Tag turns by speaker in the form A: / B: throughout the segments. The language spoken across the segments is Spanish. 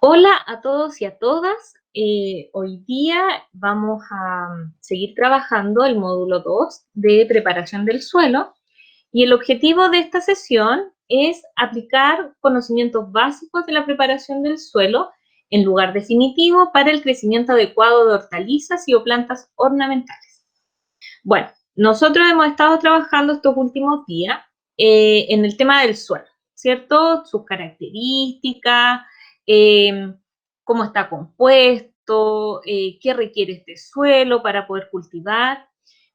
A: Hola a todos y a todas. Hoy día vamos a seguir trabajando el módulo 2 de preparación del suelo y el objetivo de esta sesión es aplicar conocimientos básicos de la preparación del suelo en lugar definitivo para el crecimiento adecuado de hortalizas y o plantas ornamentales. Bueno, nosotros hemos estado trabajando estos últimos días en el tema del suelo, ¿cierto? Sus características, eh, cómo está compuesto, qué requiere este suelo para poder cultivar,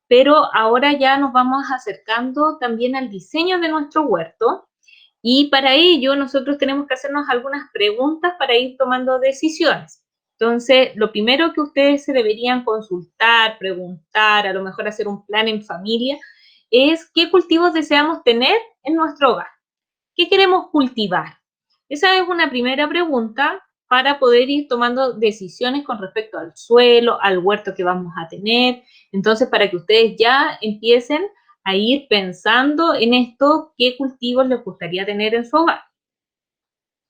A: pero ahora ya nos vamos acercando también al diseño de nuestro huerto y para ello nosotros tenemos que hacernos algunas preguntas para ir tomando decisiones. Entonces, lo primero que ustedes se deberían consultar, preguntar, a lo mejor hacer un plan en familia, es qué cultivos deseamos tener en nuestro hogar. ¿Qué queremos cultivar? Esa es una primera pregunta para poder ir tomando decisiones con respecto al suelo, al huerto que vamos a tener. Entonces, para que ustedes ya empiecen a ir pensando en esto, qué cultivos les gustaría tener en su hogar.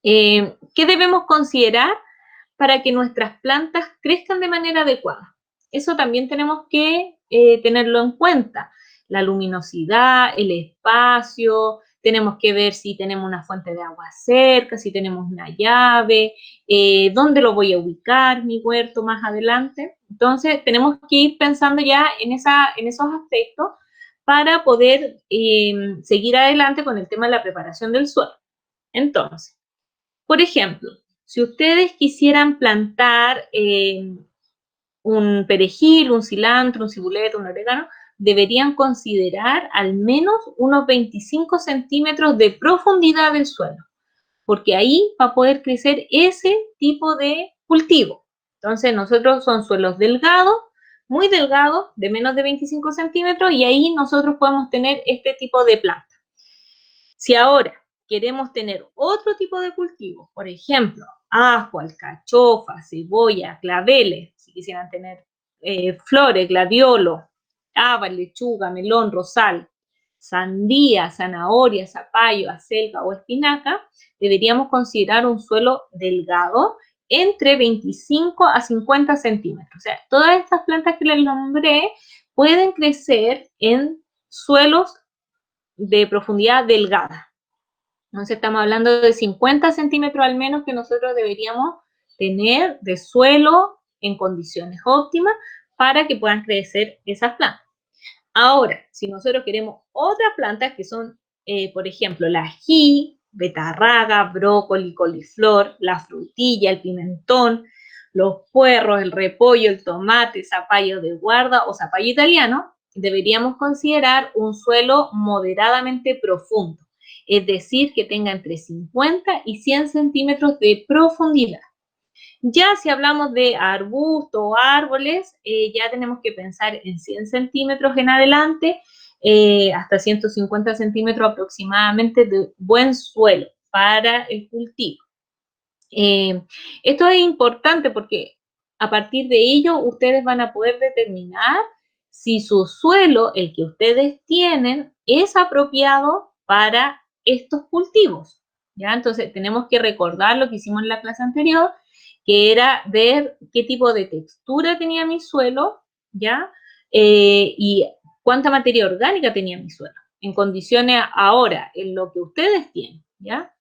A: ¿Qué debemos considerar para que nuestras plantas crezcan de manera adecuada? Eso también tenemos que tenerlo en cuenta. La luminosidad, el espacio, tenemos que ver si tenemos una fuente de agua cerca, si tenemos una llave, dónde lo voy a ubicar, mi huerto más adelante. Entonces, tenemos que ir pensando ya en esos aspectos para poder seguir adelante con el tema de la preparación del suelo. Entonces, por ejemplo, si ustedes quisieran plantar un perejil, un cilantro, un cibuleto, un orégano, deberían considerar al menos unos 25 centímetros de profundidad del suelo, porque ahí va a poder crecer ese tipo de cultivo. Entonces, nosotros son suelos delgados, muy delgados, de menos de 25 centímetros, y ahí nosotros podemos tener este tipo de planta. Si ahora queremos tener otro tipo de cultivo, por ejemplo, ajo, alcachofa, cebolla, claveles, si quisieran tener flores, gladiolo, haba, lechuga, melón, rosal, sandía, zanahoria, zapallo, acelga o espinaca, deberíamos considerar un suelo delgado entre 25 a 50 centímetros. O sea, todas estas plantas que les nombré pueden crecer en suelos de profundidad delgada. Entonces estamos hablando de 50 centímetros al menos que nosotros deberíamos tener de suelo en condiciones óptimas para que puedan crecer esas plantas. Ahora, si nosotros queremos otras plantas que son, por ejemplo, la ají, betarraga, brócoli, coliflor, la frutilla, el pimentón, los puerros, el repollo, el tomate, zapallo de guarda o zapallo italiano, deberíamos considerar un suelo moderadamente profundo, es decir, que tenga entre 50 y 100 centímetros de profundidad. Ya si hablamos de arbustos o árboles, ya tenemos que pensar en 100 centímetros en adelante, hasta 150 centímetros aproximadamente de buen suelo para el cultivo. Esto es importante porque a partir de ello ustedes van a poder determinar si su suelo, el que ustedes tienen, es apropiado para estos cultivos. ¿Ya? Entonces tenemos que recordar lo que hicimos en la clase anterior, que era ver qué tipo de textura tenía mi suelo, ¿ya? Y cuánta materia orgánica tenía mi suelo, en condiciones ahora, en lo que ustedes tienen, ¿ya?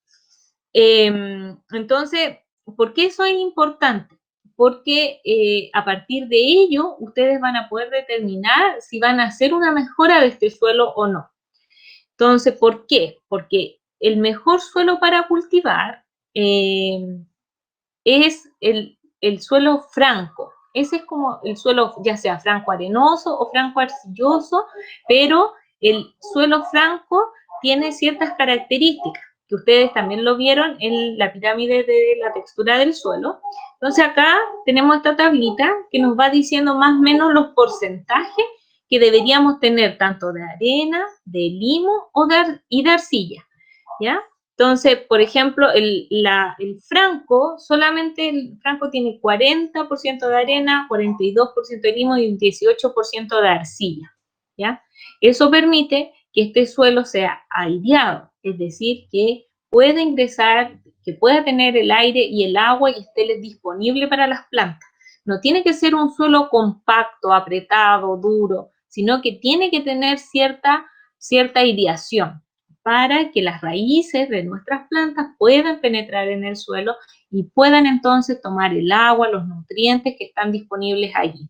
A: Entonces, ¿por qué eso es importante? Porque a partir de ello ustedes van a poder determinar si van a hacer una mejora de este suelo o no. Entonces, ¿por qué? Porque el mejor suelo para cultivar es el suelo franco. Ese es como el suelo, ya sea franco arenoso o franco arcilloso, pero el suelo franco tiene ciertas características, que ustedes también lo vieron en la pirámide de la textura del suelo. Entonces acá tenemos esta tablita que nos va diciendo más o menos los porcentajes que deberíamos tener tanto de arena, de limo y de arcilla, ¿ya? Entonces, por ejemplo, el franco, solamente el franco tiene 40% de arena, 42% de limo y un 18% de arcilla, ¿ya? Eso permite que este suelo sea aireado, es decir, que puede ingresar que pueda tener el aire y el agua y esté disponible para las plantas. No tiene que ser un suelo compacto, apretado, duro, sino que tiene que tener cierta aireación para que las raíces de nuestras plantas puedan penetrar en el suelo y puedan entonces tomar el agua, los nutrientes que están disponibles allí.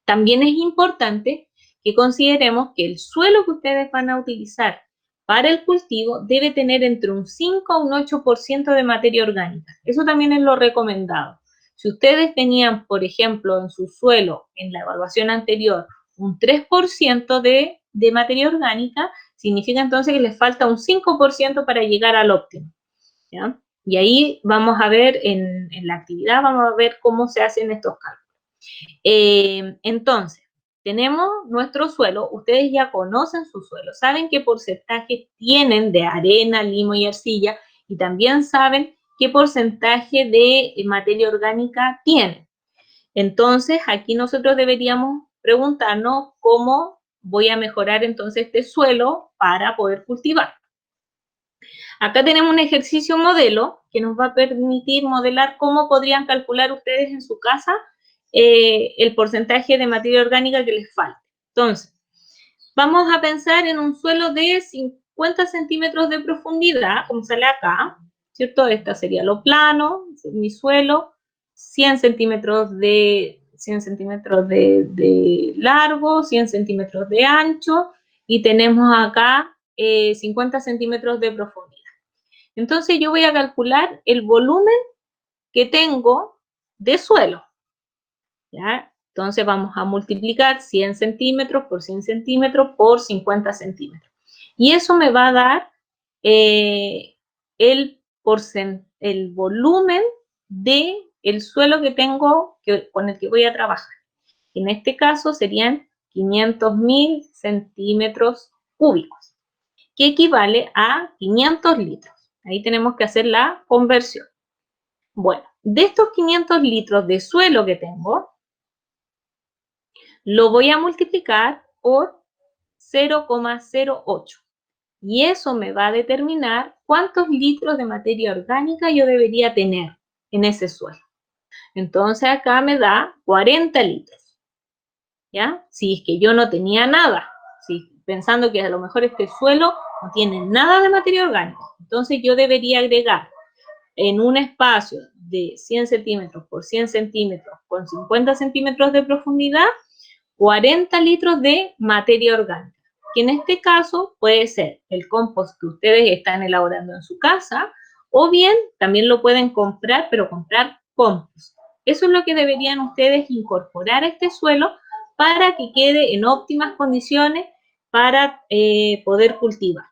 A: También es importante que consideremos que el suelo que ustedes van a utilizar para el cultivo debe tener entre un 5 a un 8% de materia orgánica. Eso también es lo recomendado. Si ustedes tenían, por ejemplo, en su suelo, en la evaluación anterior, un 3% de materia orgánica, significa entonces que les falta un 5% para llegar al óptimo, ¿ya? Y ahí vamos a ver, en la actividad, vamos a ver cómo se hacen estos cálculos. Entonces, tenemos nuestro suelo, ustedes ya conocen su suelo, saben qué porcentaje tienen de arena, limo y arcilla, y también saben qué porcentaje de materia orgánica tienen. Entonces, aquí nosotros deberíamos preguntarnos cómo voy a mejorar entonces este suelo para poder cultivar. Acá tenemos un ejercicio modelo que nos va a permitir modelar cómo podrían calcular ustedes en su casa el porcentaje de materia orgánica que les falta. Entonces, vamos a pensar en un suelo de 50 centímetros de profundidad, como sale acá, ¿cierto? Esta sería lo plano, mi suelo, 100 centímetros de largo, 100 centímetros de ancho, y tenemos acá 50 centímetros de profundidad. Entonces yo voy a calcular el volumen que tengo de suelo, ¿ya? Entonces vamos a multiplicar 100 centímetros por 100 centímetros por 50 centímetros. Y eso me va a dar el volumen del suelo que tengo, con el que voy a trabajar. En este caso serían 500.000 centímetros cúbicos, que equivale a 500 litros. Ahí tenemos que hacer la conversión. Bueno, de estos 500 litros de suelo que tengo, lo voy a multiplicar por 0,08. Y eso me va a determinar cuántos litros de materia orgánica yo debería tener en ese suelo. Entonces acá me da 40 litros. ¿Ya? Si es que yo no tenía nada, pensando que a lo mejor este suelo no tiene nada de materia orgánica, entonces yo debería agregar en un espacio de 100 centímetros por 100 centímetros con 50 centímetros de profundidad, 40 litros de materia orgánica, que en este caso puede ser el compost que ustedes están elaborando en su casa, o bien también lo pueden comprar, pero comprar compost. Eso es lo que deberían ustedes incorporar a este suelo para que quede en óptimas condiciones para poder cultivar.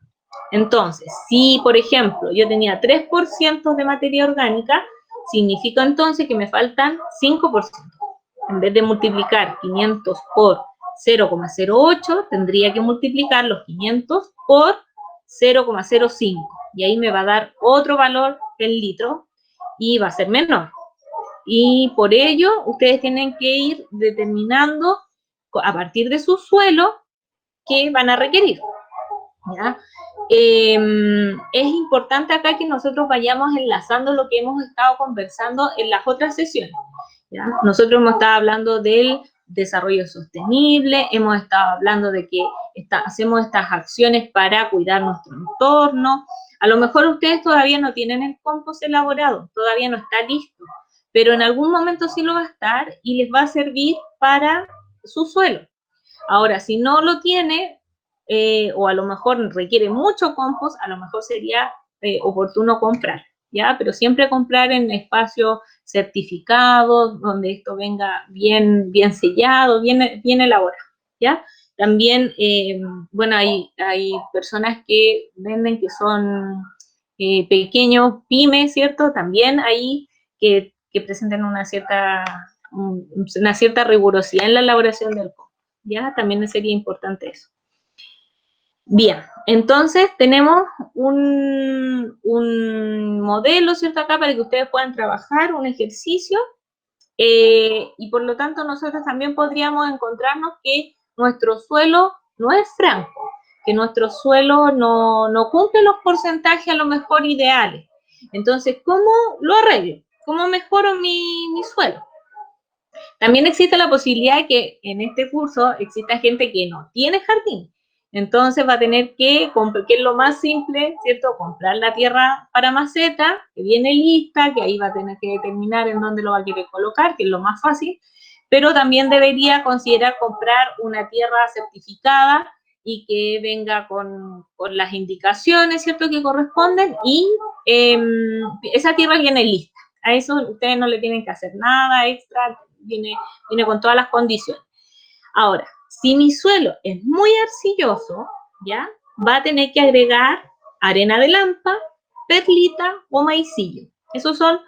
A: Entonces, si por ejemplo yo tenía 3% de materia orgánica, significa entonces que me faltan 5%. En vez de multiplicar 500 por 0,08, tendría que multiplicar los 500 por 0,05. Y ahí me va a dar otro valor del litro y va a ser menor. Y por ello, ustedes tienen que ir determinando a partir de su suelo qué van a requerir, ¿ya? Es importante acá que nosotros vayamos enlazando lo que hemos estado conversando en las otras sesiones, ¿ya? Nosotros hemos estado hablando del desarrollo sostenible, hemos estado hablando de que hacemos estas acciones para cuidar nuestro entorno. A lo mejor ustedes todavía no tienen el compost elaborado, todavía no está listo, pero en algún momento sí lo va a estar y les va a servir para su suelo. Ahora, si no lo tiene, o a lo mejor requiere mucho compost, a lo mejor sería oportuno comprar, ¿ya? Pero siempre comprar en espacios certificados, donde esto venga bien sellado, bien elaborado, ¿ya? También, bueno, hay personas que venden que son pequeños pymes, ¿cierto? También ahí que presenten una cierta rigurosidad en la elaboración del compost, ¿ya? También sería importante eso. Bien, entonces tenemos un modelo, ¿cierto? Acá para que ustedes puedan trabajar, un ejercicio, y por lo tanto nosotros también podríamos encontrarnos que nuestro suelo no es franco, que nuestro suelo no cumple los porcentajes a lo mejor ideales. Entonces, ¿cómo lo arreglo? ¿Cómo mejoro mi suelo? También existe la posibilidad de que en este curso exista gente que no tiene jardín. Entonces va a tener que es lo más simple, ¿cierto? Comprar la tierra para maceta, que viene lista, que ahí va a tener que determinar en dónde lo va a querer colocar, que es lo más fácil, pero también debería considerar comprar una tierra certificada y que venga con las indicaciones, ¿cierto?, que corresponden, y esa tierra viene lista. A eso ustedes no le tienen que hacer nada extra, viene con todas las condiciones. Ahora, si mi suelo es muy arcilloso, ¿ya? Va a tener que agregar arena de lampa, perlita o maicillo. Esos son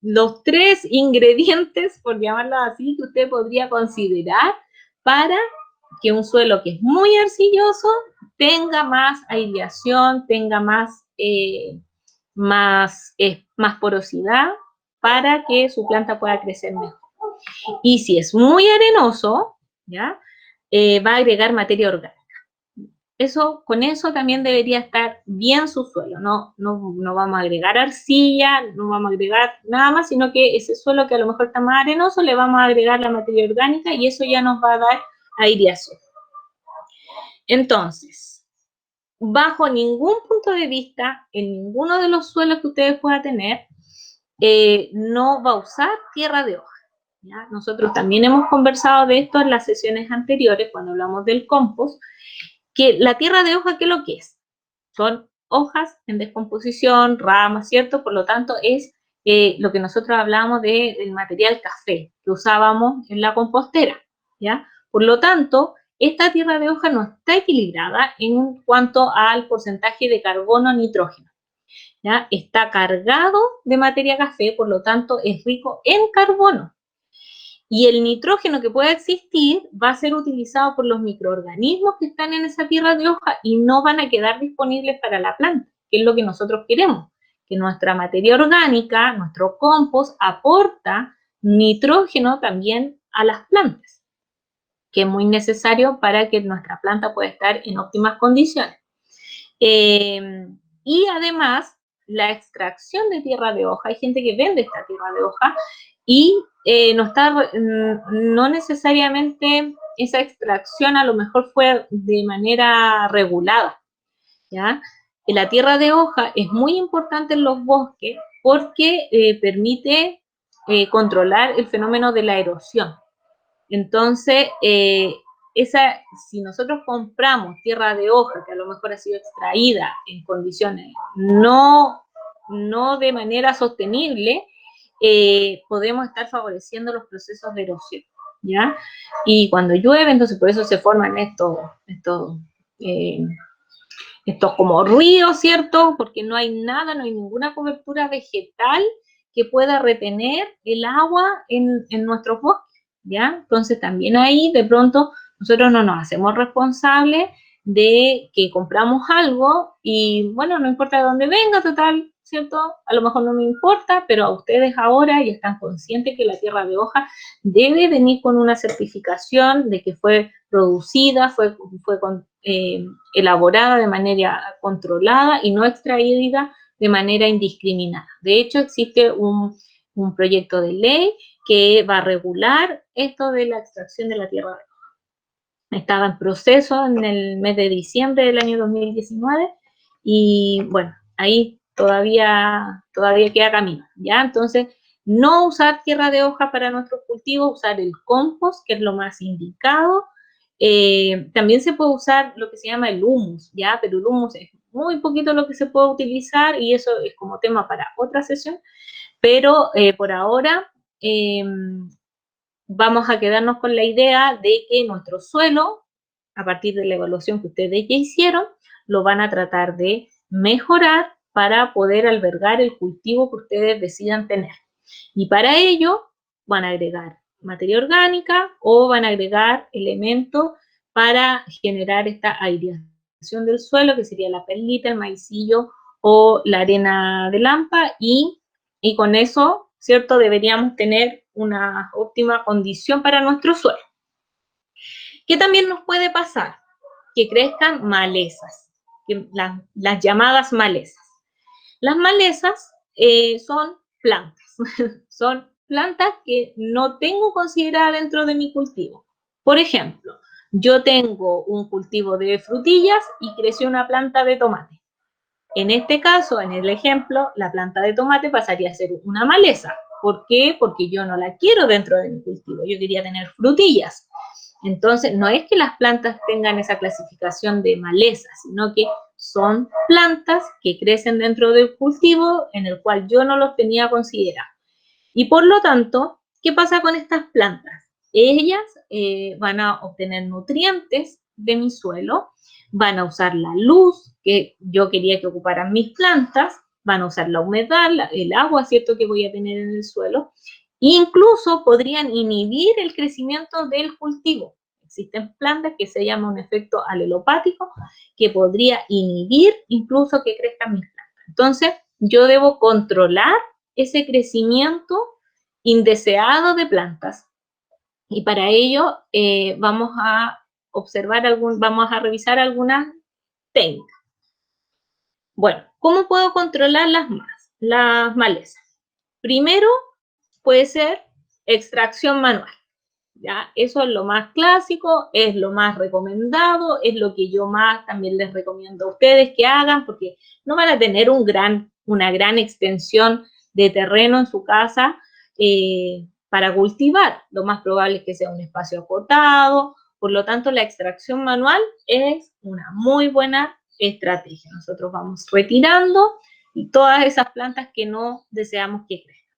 A: los 3 ingredientes, por llamarlo así, que usted podría considerar para que un suelo que es muy arcilloso tenga más aireación, tenga más porosidad para que su planta pueda crecer mejor. Y si es muy arenoso, ¿ya? Va a agregar materia orgánica. Con eso también debería estar bien su suelo. No vamos a agregar arcilla, no vamos a agregar nada más, sino que ese suelo que a lo mejor está más arenoso, le vamos a agregar la materia orgánica y eso ya nos va a dar aireación. Entonces, bajo ningún punto de vista, en ninguno de los suelos que ustedes puedan tener, no va a usar tierra de hoja. ¿Ya? Nosotros también hemos conversado de esto en las sesiones anteriores, cuando hablamos del compost, que la tierra de hoja, ¿qué es lo que es? Son hojas en descomposición, ramas, ¿cierto? Por lo tanto, es lo que nosotros hablábamos del material café que usábamos en la compostera, ¿ya? Por lo tanto, esta tierra de hoja no está equilibrada en cuanto al porcentaje de carbono nitrógeno, ¿ya? Está cargado de materia café, por lo tanto, es rico en carbono. Y el nitrógeno que pueda existir va a ser utilizado por los microorganismos que están en esa tierra de hoja y no van a quedar disponibles para la planta, que es lo que nosotros queremos, que nuestra materia orgánica, nuestro compost, aporta nitrógeno también a las plantas, que es muy necesario para que nuestra planta pueda estar en óptimas condiciones. Y además, la extracción de tierra de hoja, hay gente que vende esta tierra de hoja y no necesariamente esa extracción a lo mejor fue de manera regulada, ¿ya? La tierra de hoja es muy importante en los bosques porque permite controlar el fenómeno de la erosión. Entonces, si nosotros compramos tierra de hoja que a lo mejor ha sido extraída en condiciones no de manera sostenible, podemos estar favoreciendo los procesos de erosión, ¿ya? Y cuando llueve, entonces por eso se forman estos como ríos, ¿cierto? Porque no hay nada, no hay ninguna cobertura vegetal que pueda retener el agua en nuestros bosques, ¿ya? Entonces también ahí de pronto nosotros no nos hacemos responsables de que compramos algo y bueno, no importa de dónde venga, total, ¿cierto? A lo mejor no me importa, pero a ustedes ahora ya están conscientes que la tierra de hoja debe venir con una certificación de que fue producida, fue elaborada de manera controlada y no extraída de manera indiscriminada. De hecho, existe un proyecto de ley que va a regular esto de la extracción de la tierra de hoja. Estaba en proceso en el mes de diciembre del año 2019 y bueno, ahí todavía queda camino, ¿ya? Entonces, no usar tierra de hoja para nuestros cultivos, usar el compost, que es lo más indicado. También se puede usar lo que se llama el humus, ¿ya? Pero el humus es muy poquito lo que se puede utilizar y eso es como tema para otra sesión, pero por ahora vamos a quedarnos con la idea de que nuestro suelo, a partir de la evaluación que ustedes ya hicieron, lo van a tratar de mejorar para poder albergar el cultivo que ustedes decidan tener. Y para ello van a agregar materia orgánica o van a agregar elementos para generar esta aireación del suelo, que sería la perlita, el maicillo o la arena de lampa, y con eso, ¿cierto?, deberíamos tener una óptima condición para nuestro suelo. ¿Qué también nos puede pasar? Que crezcan malezas, las llamadas malezas. Las malezas son plantas, son plantas que no tengo considerada dentro de mi cultivo. Por ejemplo, yo tengo un cultivo de frutillas y creció una planta de tomate. En este caso, en el ejemplo, la planta de tomate pasaría a ser una maleza. ¿Por qué? Porque yo no la quiero dentro de mi cultivo, yo quería tener frutillas. Entonces, no es que las plantas tengan esa clasificación de maleza, sino que son plantas que crecen dentro del cultivo en el cual yo no los tenía considerado. Y por lo tanto, ¿qué pasa con estas plantas? Ellas van a obtener nutrientes de mi suelo, van a usar la luz que yo quería que ocuparan mis plantas, van a usar la humedad, el agua, ¿cierto?, que voy a tener en el suelo, e incluso podrían inhibir el crecimiento del cultivo. Existen plantas que se llama un efecto alelopático que podría inhibir incluso que crezcan mis plantas. Entonces, yo debo controlar ese crecimiento indeseado de plantas. Y para ello vamos a vamos a revisar algunas técnicas. Bueno, ¿cómo puedo controlar las malezas? Primero puede ser extracción manual. ¿Ya? Eso es lo más clásico, es lo más recomendado, es lo que yo más también les recomiendo a ustedes que hagan, porque no van a tener una gran extensión de terreno en su casa para cultivar. Lo más probable es que sea un espacio acotado, por lo tanto la extracción manual es una muy buena estrategia. Nosotros vamos retirando todas esas plantas que no deseamos que crezcan.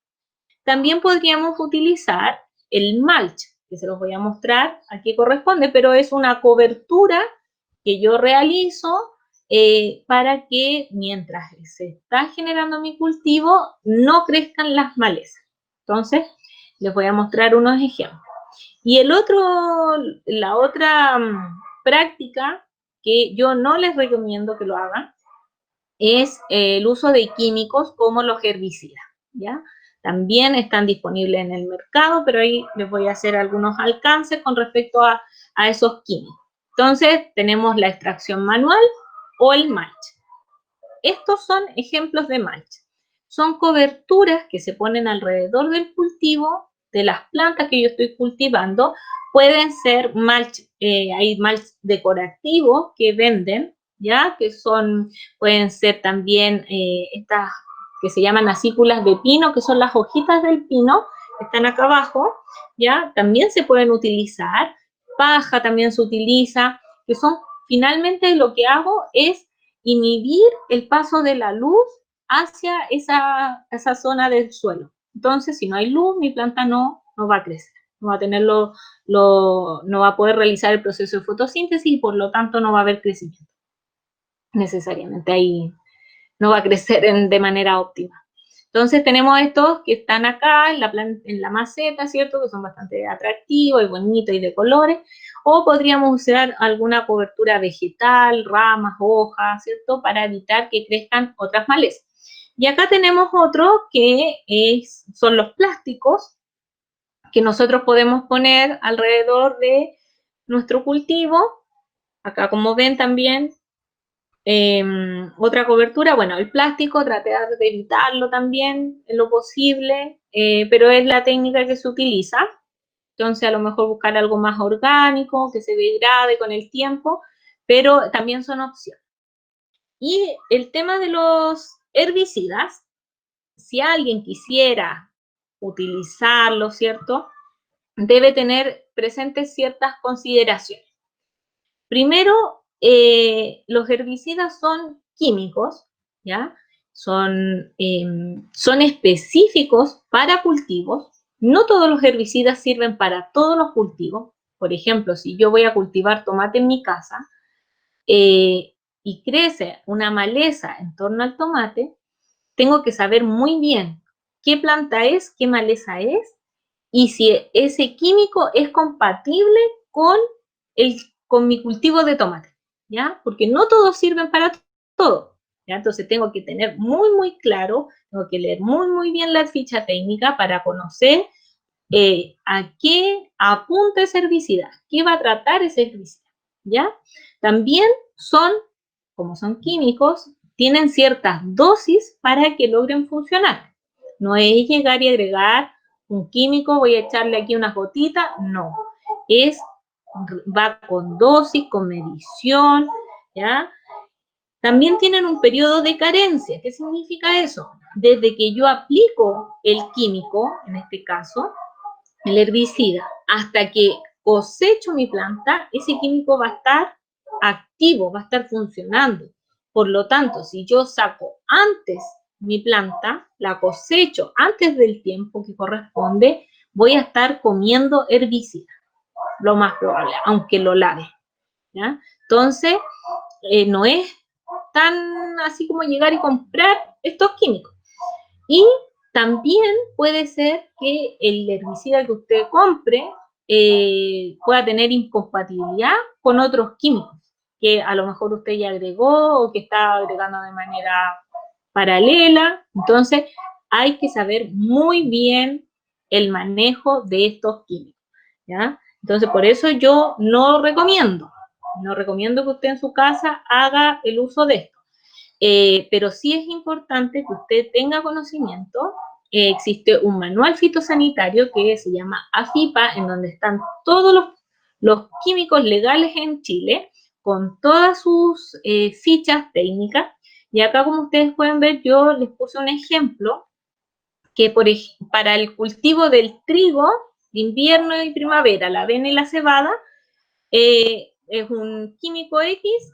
A: También podríamos utilizar el mulch, que se los voy a mostrar a qué corresponde, pero es una cobertura que yo realizo para que mientras se está generando mi cultivo no crezcan las malezas. Entonces, les voy a mostrar unos ejemplos. Y la otra práctica que yo no les recomiendo que lo hagan es el uso de químicos como los herbicidas, ¿ya? También están disponibles en el mercado, pero ahí les voy a hacer algunos alcances con respecto a esos químicos. Entonces, tenemos la extracción manual o el mulch. Estos son ejemplos de mulch. Son coberturas que se ponen alrededor del cultivo, de las plantas que yo estoy cultivando. Pueden ser mulch, hay mulch decorativos que venden, ¿ya? Que pueden ser también estas que se llaman acículas de pino, que son las hojitas del pino, que están acá abajo, ¿ya? También se pueden utilizar, paja también se utiliza, que son, finalmente lo que hago es inhibir el paso de la luz hacia esa zona del suelo. Entonces, si no hay luz, mi planta no va a crecer, no va a tener no va a poder realizar el proceso de fotosíntesis y por lo tanto no va a haber crecimiento. Necesariamente ahí no va a crecer de manera óptima. Entonces tenemos estos que están acá en la maceta, ¿cierto? Que son bastante atractivos y bonitos y de colores. O podríamos usar alguna cobertura vegetal, ramas, hojas, ¿cierto? Para evitar que crezcan otras malezas. Y acá tenemos otro que son los plásticos que nosotros podemos poner alrededor de nuestro cultivo. Acá, como ven, también otra cobertura, bueno, el plástico, tratar de evitarlo también en lo posible, pero es la técnica que se utiliza. Entonces, a lo mejor buscar algo más orgánico, que se degrade con el tiempo, pero también son opciones. Y el tema de los herbicidas, si alguien quisiera utilizarlo, ¿cierto? Debe tener presentes ciertas consideraciones. Primero, los herbicidas son químicos, ¿ya? Son específicos para cultivos. No todos los herbicidas sirven para todos los cultivos. Por ejemplo, si yo voy a cultivar tomate en mi casa y crece una maleza en torno al tomate, tengo que saber muy bien qué planta es, qué maleza es, y si ese químico es compatible con mi cultivo de tomate, ¿ya? Porque no todos sirven para todo, ¿ya? Entonces tengo que tener muy, muy claro, tengo que leer muy, muy bien la ficha técnica para conocer a qué apunta ese herbicida, qué va a tratar ese herbicida, ¿ya? También como son químicos, tienen ciertas dosis para que logren funcionar. No es llegar y agregar un químico, voy a echarle aquí unas gotitas, no. Va con dosis, con medición, ¿ya? También tienen un periodo de carencia. ¿Qué significa eso? Desde que yo aplico el químico, en este caso, el herbicida, hasta que cosecho mi planta, ese químico va a estar activo, va a estar funcionando. Por lo tanto, si yo saco antes mi planta, la cosecho antes del tiempo que corresponde, voy a estar comiendo herbicida, lo más probable, aunque lo lave, ¿ya? Entonces, no es tan así como llegar y comprar estos químicos. Y también puede ser que el herbicida que usted compre pueda tener incompatibilidad con otros químicos que a lo mejor usted ya agregó o que está agregando de manera paralela. Entonces, hay que saber muy bien el manejo de estos químicos, ¿ya? Entonces, por eso yo no recomiendo que usted en su casa haga el uso de esto. Pero sí es importante que usted tenga conocimiento. Existe un manual fitosanitario que se llama AFIPA, en donde están todos los químicos legales en Chile, con todas sus fichas técnicas. Y acá, como ustedes pueden ver, yo les puse un ejemplo que para el cultivo del trigo, de invierno y primavera, la avena y la cebada, es un químico X.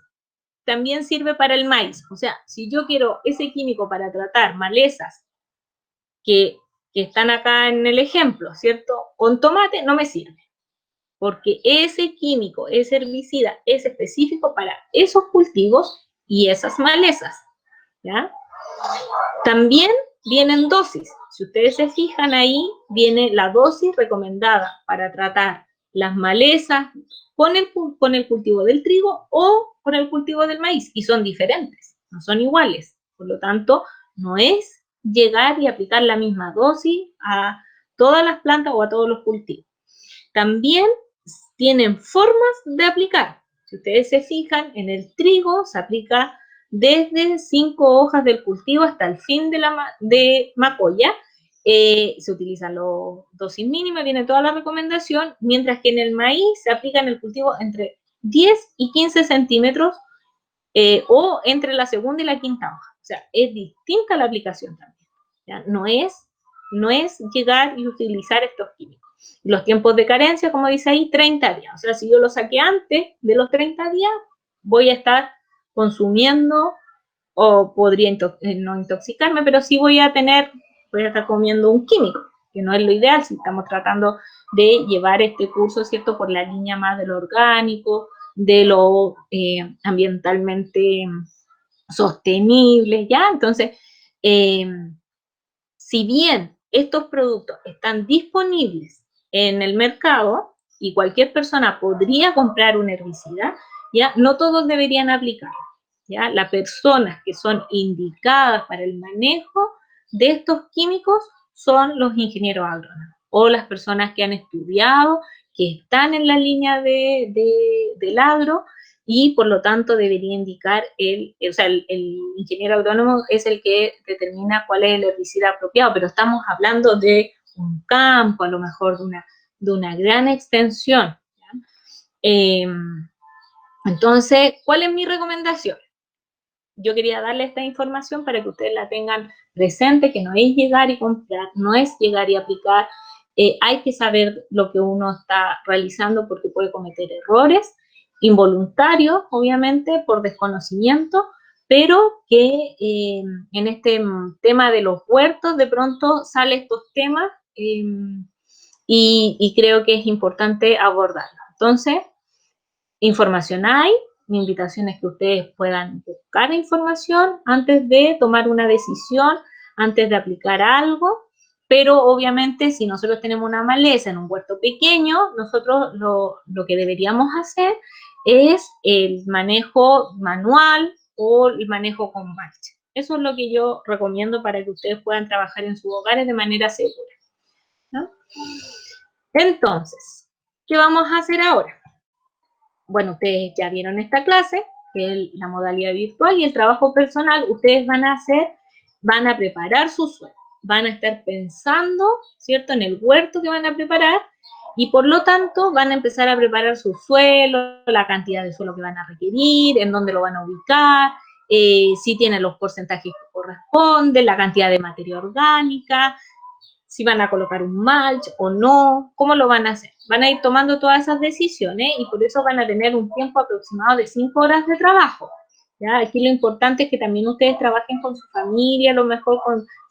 A: También sirve para el maíz. O sea, si yo quiero ese químico para tratar malezas que están acá en el ejemplo, ¿cierto? Con tomate no me sirve, porque ese químico, ese herbicida, es específico para esos cultivos y esas malezas, ¿ya? También vienen dosis. Si ustedes se fijan ahí, viene la dosis recomendada para tratar las malezas con el cultivo del trigo o con el cultivo del maíz, y son diferentes, no son iguales. Por lo tanto, no es llegar y aplicar la misma dosis a todas las plantas o a todos los cultivos. También tienen formas de aplicar. Si ustedes se fijan, en el trigo se aplica desde 5 hojas del cultivo hasta el fin de macolla. Se utilizan los dosis mínimas, viene toda la recomendación, mientras que en el maíz se aplica en el cultivo entre 10 y 15 centímetros o entre la segunda y la quinta hoja. O sea, es distinta la aplicación también, ¿ya? No es llegar y utilizar estos químicos. Los tiempos de carencia, como dice ahí, 30 días. O sea, si yo lo saqué antes de los 30 días, voy a estar consumiendo, o podría no intoxicarme, pero sí voy a estar comiendo un químico, que no es lo ideal si estamos tratando de llevar este curso, ¿cierto?, por la línea más de lo orgánico, de lo ambientalmente sostenible, ¿ya? Entonces, si bien estos productos están disponibles en el mercado y cualquier persona podría comprar un herbicida, ¿ya? No todos deberían aplicarlo, ¿ya? Las personas que son indicadas para el manejo de estos químicos son los ingenieros agrónomos o las personas que han estudiado, que están en la línea del agro, y por lo tanto debería indicar el ingeniero agrónomo es el que determina cuál es el herbicida apropiado, pero estamos hablando de un campo, a lo mejor de una gran extensión, ¿ya? Entonces, ¿cuál es mi recomendación? Yo quería darle esta información para que ustedes la tengan presente, que no es llegar y comprar, no es llegar y aplicar. Hay que saber lo que uno está realizando porque puede cometer errores involuntarios, obviamente, por desconocimiento, pero que en este tema de los huertos de pronto salen estos temas y creo que es importante abordarlo. Entonces, información hay. Mi invitación es que ustedes puedan buscar información antes de tomar una decisión, antes de aplicar algo, pero obviamente si nosotros tenemos una maleza en un huerto pequeño, nosotros lo que deberíamos hacer es el manejo manual o el manejo con mulch. Eso es lo que yo recomiendo para que ustedes puedan trabajar en sus hogares de manera segura, ¿no? Entonces, ¿qué vamos a hacer ahora? Bueno, ustedes ya vieron esta clase, que es la modalidad virtual, y el trabajo personal, ustedes van a preparar su suelo, van a estar pensando, ¿cierto?, en el huerto que van a preparar, y por lo tanto van a empezar a preparar su suelo, la cantidad de suelo que van a requerir, en dónde lo van a ubicar, si tienen los porcentajes que corresponden, la cantidad de materia orgánica, si van a colocar un mulch o no, cómo lo van a hacer. Van a ir tomando todas esas decisiones y por eso van a tener un tiempo aproximado de 5 horas de trabajo. ¿Ya? Aquí lo importante es que también ustedes trabajen con su familia, a lo mejor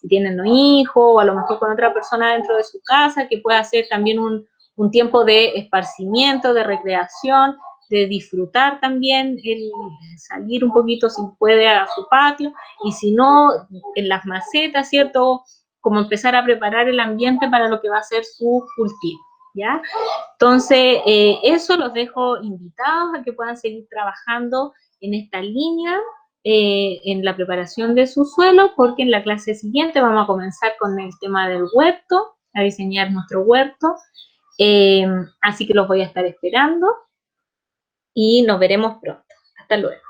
A: si tienen un hijo o a lo mejor con otra persona dentro de su casa, que pueda ser también un tiempo de esparcimiento, de recreación, de disfrutar también, el salir un poquito si puede a su patio, y si no, en las macetas, ¿cierto?, como empezar a preparar el ambiente para lo que va a ser su cultivo, ¿ya? Entonces, eso los dejo invitados a que puedan seguir trabajando en esta línea, en la preparación de su suelo, porque en la clase siguiente vamos a comenzar con el tema del huerto, a diseñar nuestro huerto, así que los voy a estar esperando y nos veremos pronto. Hasta luego.